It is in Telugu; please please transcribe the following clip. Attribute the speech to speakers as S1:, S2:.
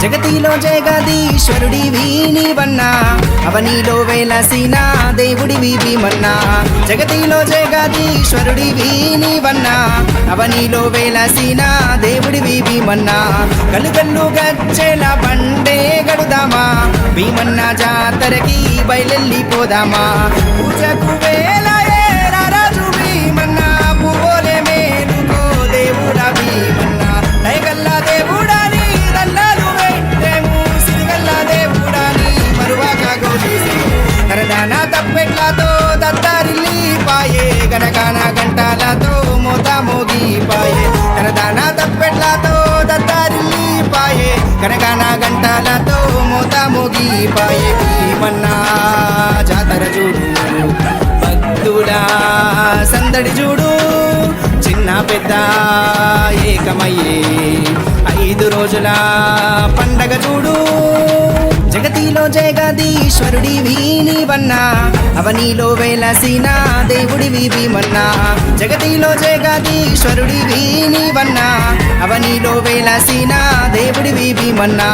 S1: జగతిలో జగదీశ్వరుడివి నీవన్నా అవనిలో వెలసిన దేవుడివి భీమన్నా జగతిలో జగదీశ్వరుడివి నీవన్నా అవనిలో వెలసిన దేవుడివి భీమన్నా గలుగల్లు గజ్జెల బండే గడుదామా భీమన్నా జాతరకి బయలెళ్ళిపోదామా పూజకు వేళయే రారాజు భీమన్నా పువ్వులే మేలుకో దేవుడా భీమన్నా దయగల్లా దేవుడా కరదానా తప్పెట్లతో దత్తారిల్లి పాయే గనగాన గంటలతో మోత మోగిపాయే కరదానా తప్పెట్లతో దత్తారిల్లి పాయే గనగాన గంటలతో మోత మోగిపాయే భీమన్నా జాతర చూడు భక్తుల సందడి చూడు చిన్న పెద్ద ఏకమయ్యే 5 రోజుల పండగ చూడు జగతిలో జగదీశ్వరుడివి నీవన్నా అవనిలో వెలసిన దేవుడివి భీమన్నా జగతిలో జగదీశ్వరుడివి నీవన్నా అవనిలో వెలసిన దేవుడివి భీమన్నా